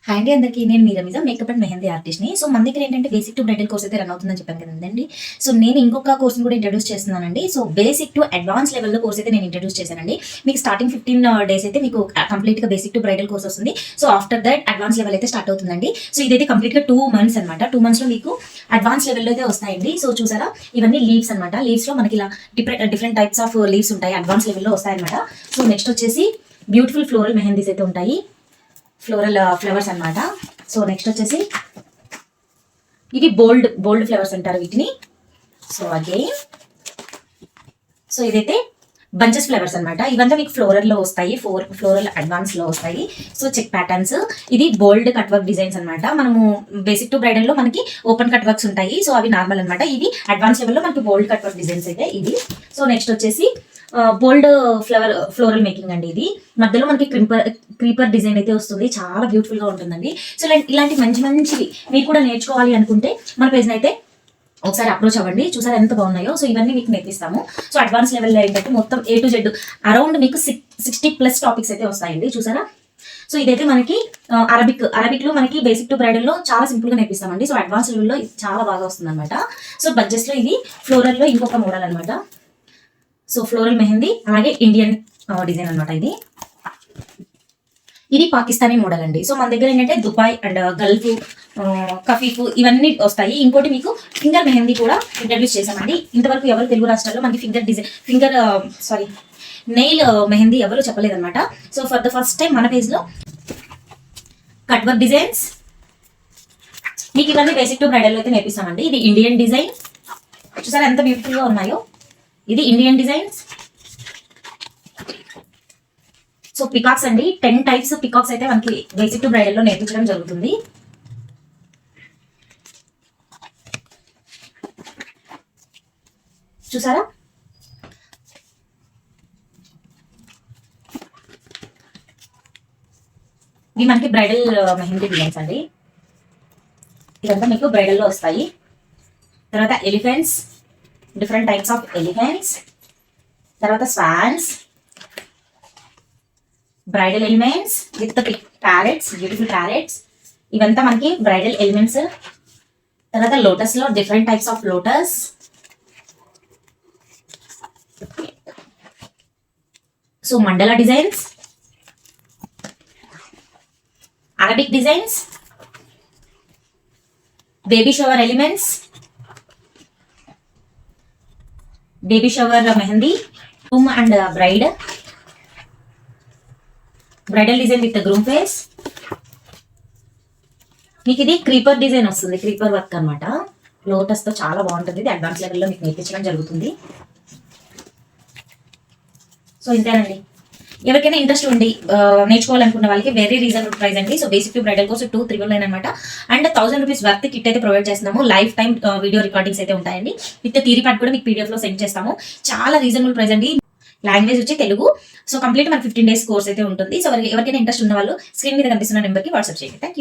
Hi అండి, అందరికీ నేను మీ రమీజా, మేకప్ అండ్ మెహందీ ఆర్టిస్ట్ని. సో మన దగ్గర ఏంటంటే బేసిక్ టు బ్రైడల్ కోర్స్ అయితే రన్ అవుతుందని చెప్పాను కదండి. సో నేను ఇంకొక కోర్స్ని కూడా ఇంట్రడ్యూస్ చేస్తున్నానండి. సో బేసిక్ టు అడ్వాన్స్ లెవెల్లో కోర్స్ అయితే నేను ఇంట్రడ్యూస్ చేశానండి. మీకు స్టార్టింగ్ 15 days అయితే మీకు కంప్లీట్గా బేసిక్ టు బ్రైడల్ కోర్స్ వస్తుంది. So after that advance level అయితే స్టార్ట్ అవుతుందండి. సో ఇదైతే కంప్లీట్గా 2 months అనమాట. 2 monthsలో మీకు అడ్వాన్స్ లెవెల్లో అయితే వస్తాయండి. సో చూసారా, ఇవన్నీ లీవ్స్ అనమాట. లీవ్స్లో మనకి ఇలా డిఫరెంట్ టైప్స్ ఆఫ్ లీవ్స్ ఉంటాయి, అడ్వాన్స్ లెవెల్లో వస్తాయన్నమాట. సో నెక్స్ట్ వచ్చేసి బ్యూటిఫుల్ ఫ్లోరల్ మెహందీస్ అయితే ఉంటాయి, ఫ్లోరల్ ఫ్లవర్స్ అనమాట. సో నెక్స్ట్ వచ్చేసి ఇవి బోల్డ్ ఫ్లవర్స్ అంటారు వీటిని. సో అగైన్ సో ఇదైతే బంచెస్ ఫ్లవర్స్ అనమాట. ఇవంతా మీకు ఫ్లోరల్లో వస్తాయి, ఫ్లోరల్ అడ్వాన్స్ లో వస్తాయి. సో చెక్ ప్యాటర్న్స్, ఇది బోల్డ్ కట్ వర్క్ డిజైన్స్ అనమాట. మనము బేసిక్ టు బ్రైడల్ లో మనకి ఓపెన్ కట్ వర్క్స్ ఉంటాయి, సో అవి నార్మల్ అనమాట. ఇవి అడ్వాన్స్ లెవెల్లో మనకి బోల్డ్ కట్ వర్క్ డిజైన్స్ అయితే ఇది. సో నెక్స్ట్ వచ్చేసి బోల్డ్ ఫ్లోరల్ మేకింగ్ అండి. ఇది మధ్యలో మనకి క్రీపర్ డిజైన్ అయితే వస్తుంది, చాలా బ్యూటిఫుల్ గా ఉంటుందండి. సో ఇలాంటి మంచివి మీరు కూడా నేర్చుకోవాలి అనుకుంటే మన పేజ్ అయితే ఒకసారి అప్రోచ్ అవ్వండి. చూసారా ఎంత బాగున్నాయో. సో ఇవన్నీ మీకు నేర్పిస్తాము. సో అడ్వాన్స్ లెవెల్లో ఏంటంటే మొత్తం A to Z అరౌండ్ మీకు 60+ టాపిక్స్ అయితే వస్తాయండి. చూసారా. సో ఇదైతే మనకి అరబిక్ లో మనకి బేసిక్ టు బ్రైడల్ లో చాలా సింపుల్ గా నేర్పిస్తామండి. సో అడ్వాన్స్ లెవెల్లో చాలా బాగా వస్తుంది అనమాట. సో బడ్జెట్స్ లో ఇది ఫ్లోరల్ లో ఇంకొక మోడల్ అనమాట. సో ఫ్లోరల్ మెహందీ, అలాగే ఇండియన్ డిజైన్ అనమాట. ఇది పాకిస్తానీ మోడల్ అండి. సో మన దగ్గర ఏంటంటే దుబాయ్ అండ్ గల్ఫ్, కఫీఫ్ ఇవన్నీ వస్తాయి. ఇంకోటి మీకు ఫింగర్ మెహందీ కూడా ఇంట్రడ్యూస్ చేశామండి. ఇంతవరకు ఎవరు తెలుగు రాష్ట్రాల్లో మనకి నెయిల్ మెహందీ ఎవరు చెప్పలేదన్నమాట. So for the first time మన పేజ్ లో కట్ వర్క్ డిజైన్స్ మీకు ఇవన్నీ బేసిక్ టు బ్రైడల్ అయితే నేర్పిస్తామండి. ఇది ఇండియన్ డిజైన్, చూసారా ఎంత బ్యూటిఫుల్ గా ఉన్నాయో. ఇది ఇండియన్ డిజైన్స్. సో పికాక్స్ అండి, 10 types పికాక్స్ అయితే మనకి బేసిక్ టు బ్రైడల్ లో నేర్పించడం జరుగుతుంది. చూసారా. ఇవి మనకి బ్రైడల్ మెహందీ డిజైన్స్ అండి. ఇదంతా మీకు బ్రైడల్ లో వస్తాయి. తర్వాత elephants, different types of elephants. తర్వాత swans, bridal elements with parrots, beautiful parrots. ఇవంతా మనకి బ్రైడల్ ఎలిమెంట్స్. తర్వాత లోటస్ లో different types of lotus. So mandala designs, Arabic designs, baby shower elements, baby shower mehndi, groom and bridal design with groom face. మీకు ఇది creeper design వస్తుంది, creeper work అనమాట. Lotus తో చాలా బాగుంటుంది. ఇది అడ్వాన్స్ లెవెల్లో మీకు నేర్పించడం జరుగుతుంది. సో ఇంతేనండి. ఎవరికైనా ఇంట్రెస్ట్ ఉండి నేర్చుకోవాలనుకున్న వాళ్ళకి వెరీ రీజనబుల్ ప్రైస్ అండి. So basic to bridal course 2,399 అనమాట. అండ్ 1000 రూపీస్ వర్త్ కిట్ అయితే ప్రొవైడ్ చేస్తున్నాము. లైఫ్ టైమ్ వీడియో రికార్డింగ్స్ అయితే ఉంటాయండి. విత్ థియరీ పార్ట్ కూడా మీకు PDF లో సెండ్ చేస్తాము. చాలా రీజనబుల్ ప్రైస్ అండి. లాంగ్వేజ్ వచ్చి తెలుగు. సో కంప్లీట్ మనకి 15 days కోర్స్ అయితే ఉంటుంది. సో ఎవరికైనా ఇంట్రెస్ట్ ఉన్న వాళ్ళు స్క్రీన్ మీద కనిపిస్తున్న నెంబర్కి వాట్సాప్ చేయండి. Thank you.